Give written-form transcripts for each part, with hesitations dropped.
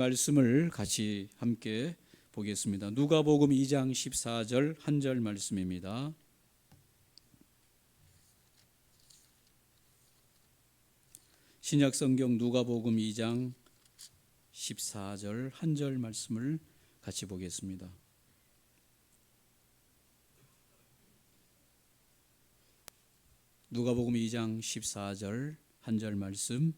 말씀을 같이 함께 보겠습니다. 누가복음 2장 14절 한 절 말씀입니다. 신약성경 누가복음 2장 14절 한 절 말씀을 같이 보겠습니다. 누가복음 2장 14절 한 절 말씀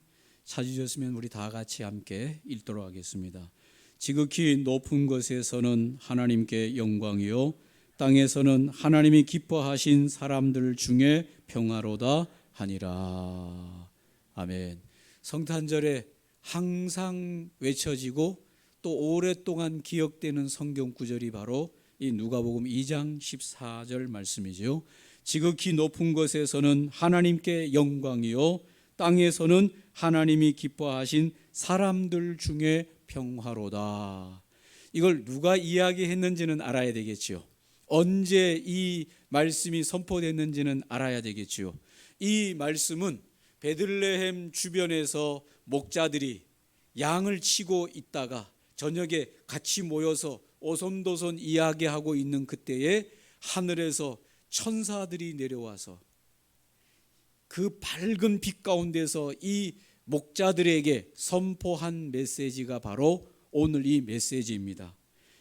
찾으셨으면 우리 다 같이 함께 읽도록 하겠습니다. 지극히 높은 곳에서는 하나님께 영광이요 땅에서는 하나님이 기뻐하신 사람들 중에 평화로다 하니라. 아멘. 성탄절에 항상 외쳐지고 또 오랫동안 기억되는 성경 구절이 바로 이 누가복음 2장 14절 말씀이죠. 지극히 높은 곳에서는 하나님께 영광이요 땅에서는 하나님이 기뻐하신 사람들 중에 평화로다. 이걸 누가 이야기했는지는 알아야 되겠지요. 언제 이 말씀이 선포됐는지는 알아야 되겠지요. 이 말씀은 베들레헴 주변에서 목자들이 양을 치고 있다가 저녁에 같이 모여서 오손도손 이야기하고 있는 그때에 하늘에서 천사들이 내려와서 그 밝은 빛 가운데서 이 목자들에게 선포한 메시지가 바로 오늘 이 메시지입니다.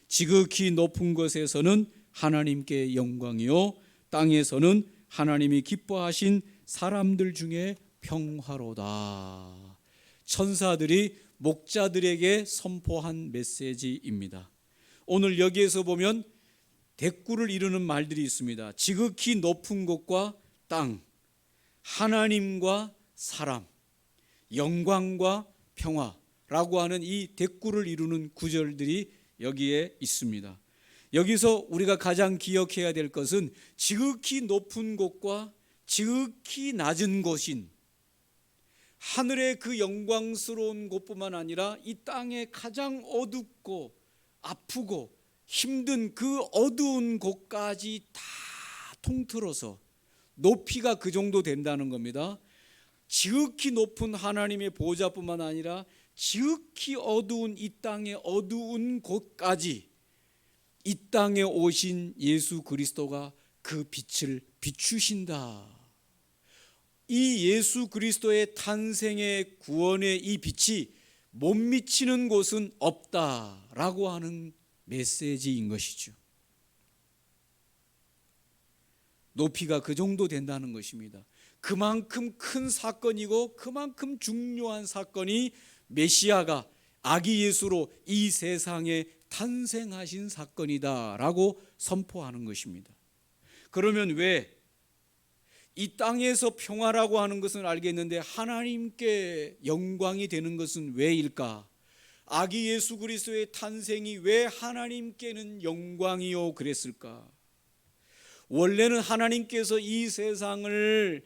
지극히 높은 곳에서는 하나님께 영광이요 땅에서는 하나님이 기뻐하신 사람들 중에 평화로다. 천사들이 목자들에게 선포한 메시지입니다. 오늘 여기에서 보면 대꾸를 이루는 말들이 있습니다. 지극히 높은 곳과 땅, 하나님과 사람, 영광과 평화라고 하는 이 대꾸를 이루는 구절들이 여기에 있습니다. 여기서 우리가 가장 기억해야 될 것은 지극히 높은 곳과 지극히 낮은 곳인 하늘의 그 영광스러운 곳뿐만 아니라 이 땅의 가장 어둡고 아프고 힘든 그 어두운 곳까지 다 통틀어서 높이가 그 정도 된다는 겁니다. 지극히 높은 하나님의 보좌뿐만 아니라 지극히 어두운 이 땅의 어두운 곳까지 이 땅에 오신 예수 그리스도가 그 빛을 비추신다. 이 예수 그리스도의 탄생의 구원의 이 빛이 못 미치는 곳은 없다라고 하는 메시지인 것이죠. 높이가 그 정도 된다는 것입니다. 그만큼 큰 사건이고 그만큼 중요한 사건이 메시아가 아기 예수로 이 세상에 탄생하신 사건이다라고 선포하는 것입니다. 그러면 왜 이 땅에서 평화라고 하는 것은 알겠는데 하나님께 영광이 되는 것은 왜일까? 아기 예수 그리스도의 탄생이 왜 하나님께는 영광이요 그랬을까? 원래는 하나님께서 이 세상을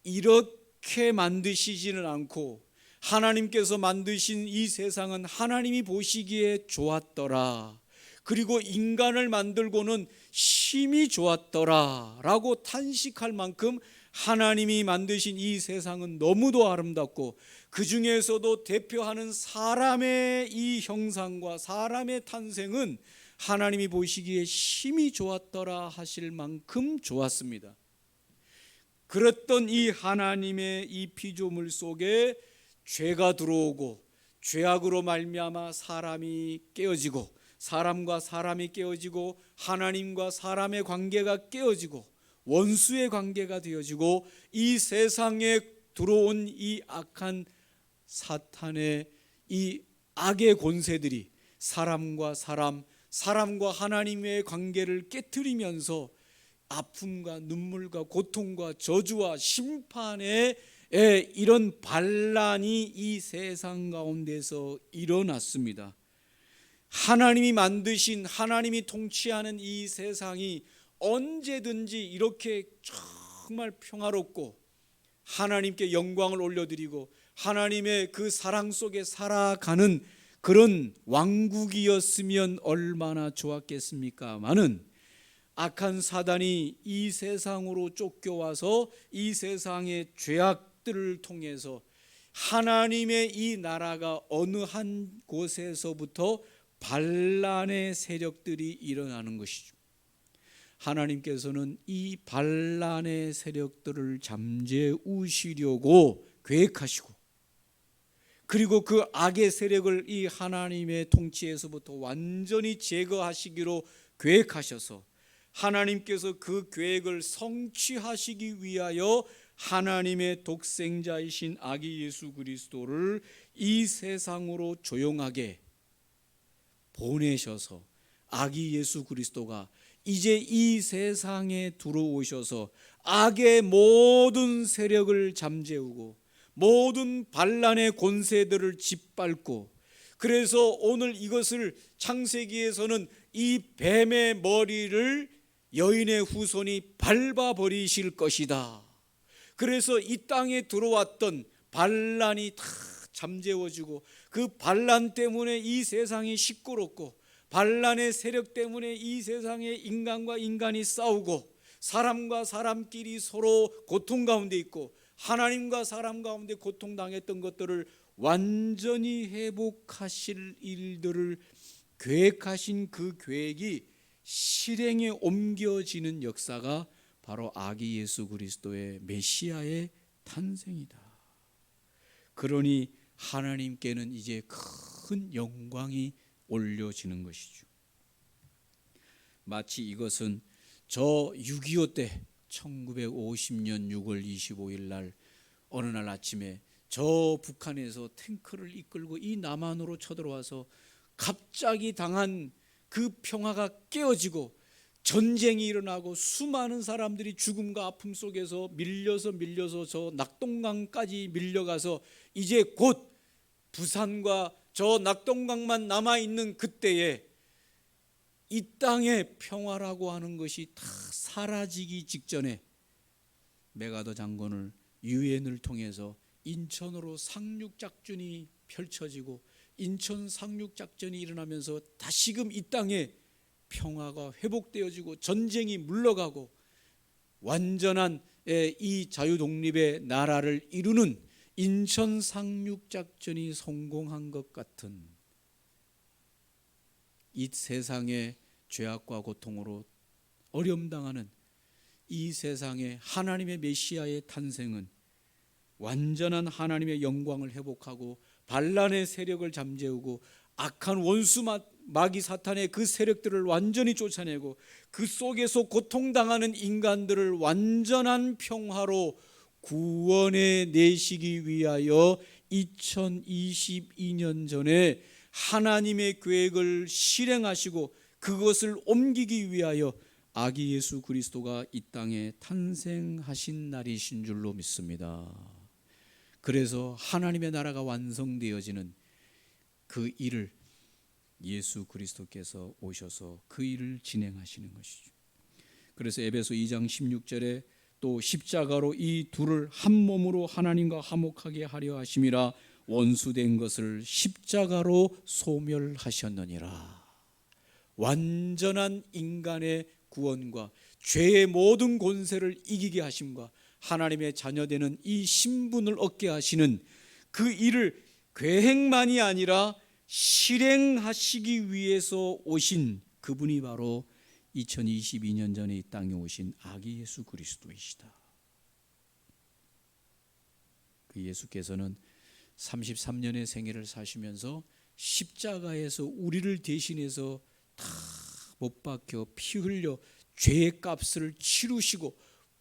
이렇게 만드시지는 않고 하나님께서 만드신 이 세상은 하나님이 보시기에 좋았더라. 그리고 인간을 만들고는 심히 좋았더라 라고 탄식할 만큼 하나님이 만드신 이 세상은 너무도 아름답고 그 중에서도 대표하는 사람의 이 형상과 사람의 탄생은 하나님이 보시기에 심히 좋았더라 하실 만큼 좋았습니다. 그랬던 이 하나님의 이 피조물 속에 죄가 들어오고 죄악으로 말미암아 사람이 깨어지고 사람과 사람이 깨어지고 하나님과 사람의 관계가 깨어지고 원수의 관계가 되어지고 이 세상에 들어온 이 악한 사탄의 이 악의 권세들이 사람과 사람과 하나님의 관계를 깨트리면서 아픔과 눈물과 고통과 저주와 심판의 이런 반란이 이 세상 가운데서 일어났습니다. 하나님이 만드신 하나님이 통치하는 이 세상이 언제든지 이렇게 정말 평화롭고 하나님께 영광을 올려드리고 하나님의 그 사랑 속에 살아가는 그런 왕국이었으면 얼마나 좋았겠습니까마는 악한 사단이 이 세상으로 쫓겨와서 이 세상의 죄악들을 통해서 하나님의 이 나라가 어느 한 곳에서부터 반란의 세력들이 일어나는 것이죠. 하나님께서는 이 반란의 세력들을 잠재우시려고 계획하시고, 그리고 그 악의 세력을 이 하나님의 통치에서부터 완전히 제거하시기로 계획하셔서 하나님께서 그 계획을 성취하시기 위하여 하나님의 독생자이신 아기 예수 그리스도를 이 세상으로 조용하게 보내셔서 아기 예수 그리스도가 이제 이 세상에 들어오셔서 악의 모든 세력을 잠재우고 모든 반란의 권세들을 짓밟고, 그래서 오늘 이것을 창세기에서는 이 뱀의 머리를 여인의 후손이 밟아버리실 것이다. 그래서 이 땅에 들어왔던 반란이 다 잠재워지고, 그 반란 때문에 이 세상이 시끄럽고, 반란의 세력 때문에 이 세상에 인간과 인간이 싸우고, 사람과 사람끼리 서로 고통 가운데 있고, 하나님과 사람 가운데 고통당했던 것들을 완전히 회복하실 일들을 계획하신 그 계획이 실행에 옮겨지는 역사가 바로 아기 예수 그리스도의 메시아의 탄생이다. 그러니 하나님께는 이제 큰 영광이 올려지는 것이죠. 마치 이것은 저 6.25 때 1950년 6월 25일 날 어느 날 아침에 저 북한에서 탱크를 이끌고 이 남한으로 쳐들어와서 갑자기 당한 그 평화가 깨어지고 전쟁이 일어나고 수많은 사람들이 죽음과 아픔 속에서 밀려서 저 낙동강까지 밀려가서 이제 곧 부산과 저 낙동강만 남아있는 그때에 이 땅의 평화라고 하는 것이 다 사라지기 직전에 메가더 장군을 유엔을 통해서 인천으로 상륙작전이 펼쳐지고 인천 상륙작전이 일어나면서 다시금 이 땅에 평화가 회복되어지고 전쟁이 물러가고 완전한 이 자유독립의 나라를 이루는 인천 상륙작전이 성공한 것 같은 이 세상의 죄악과 고통으로 어려움당하는 이 세상에 하나님의 메시아의 탄생은 완전한 하나님의 영광을 회복하고 반란의 세력을 잠재우고 악한 원수 마귀 사탄의 그 세력들을 완전히 쫓아내고 그 속에서 고통당하는 인간들을 완전한 평화로 구원해 내시기 위하여 2022년 전에 하나님의 계획을 실행하시고 그것을 옮기기 위하여 아기 예수 그리스도가 이 땅에 탄생하신 날이신 줄로 믿습니다. 그래서 하나님의 나라가 완성되어지는 그 일을 예수 그리스도께서 오셔서 그 일을 진행하시는 것이죠. 그래서 에베소 2장 16절에 또 십자가로 이 둘을 한 몸으로 하나님과 화목하게 하려 하심이라 원수된 것을 십자가로 소멸하셨느니라. 완전한 인간의 구원과 죄의 모든 권세를 이기게 하심과 하나님의 자녀되는 이 신분을 얻게 하시는 그 일을 계획만이 아니라 실행하시기 위해서 오신 그분이 바로 2022년 전에 이 땅에 오신 아기 예수 그리스도이시다. 그 예수께서는 33년의 생애를 사시면서 십자가에서 우리를 대신해서 다 못 박혀 피 흘려 죄의 값을 치르시고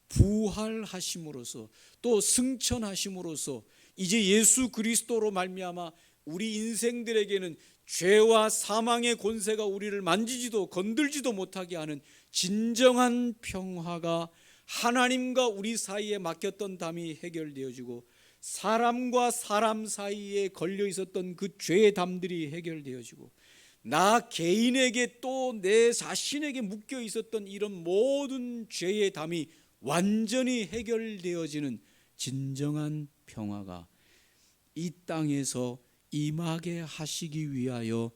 부활하심으로써 또 승천하심으로써 이제 예수 그리스도로 말미암아 우리 인생들에게는 죄와 사망의 권세가 우리를 만지지도 건들지도 못하게 하는 진정한 평화가 하나님과 우리 사이에 막혔던 담이 해결되어지고 사람과 사람 사이에 걸려 있었던 그 죄의 담들이 해결되어지고 나 개인에게 또 내 자신에게 묶여 있었던 이런 모든 죄의 담이 완전히 해결되어지는 진정한 평화가 이 땅에서 임하게 하시기 위하여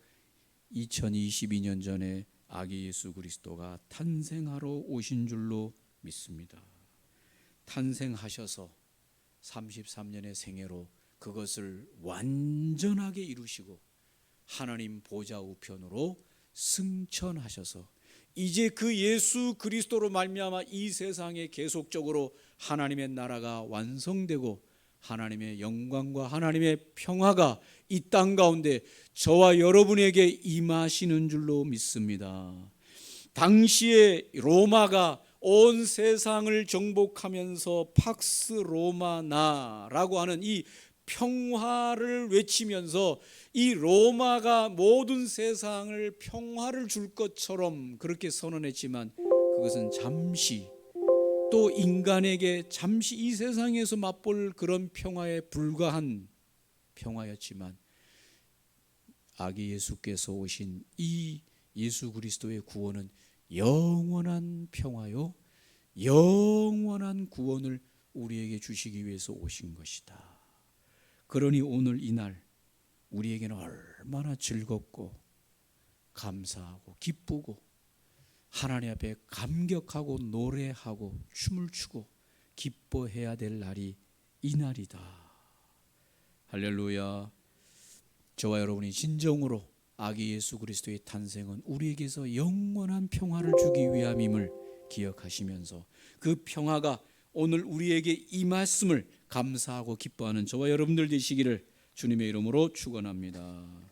2022년 전에 아기 예수 그리스도가 탄생하러 오신 줄로 믿습니다. 탄생하셔서 33년의 생애로 그것을 완전하게 이루시고 하나님 보좌 우편으로 승천하셔서 이제 그 예수 그리스도로 말미암아 이 세상에 계속적으로 하나님의 나라가 완성되고 하나님의 영광과 하나님의 평화가 이 땅 가운데 저와 여러분에게 임하시는 줄로 믿습니다. 당시에 로마가 온 세상을 정복하면서 팍스 로마나라고 하는 이 평화를 외치면서 이 로마가 모든 세상을 평화를 줄 것처럼 그렇게 선언했지만 그것은 잠시, 또 인간에게 잠시 이 세상에서 맛볼 그런 평화에 불과한 평화였지만 아기 예수께서 오신 이 예수 그리스도의 구원은 영원한 평화요 영원한 구원을 우리에게 주시기 위해서 오신 것이다. 그러니 오늘 이날 우리에게는 얼마나 즐겁고 감사하고 기쁘고 하나님 앞에 감격하고 노래하고 춤을 추고 기뻐해야 될 날이 이 날이다. 할렐루야. 저와 여러분이 진정으로 아기 예수 그리스도의 탄생은 우리에게서 영원한 평화를 주기 위함임을 기억하시면서 그 평화가 오늘 우리에게 임했음을 감사하고 기뻐하는 저와 여러분들 되시기를 주님의 이름으로 축원합니다.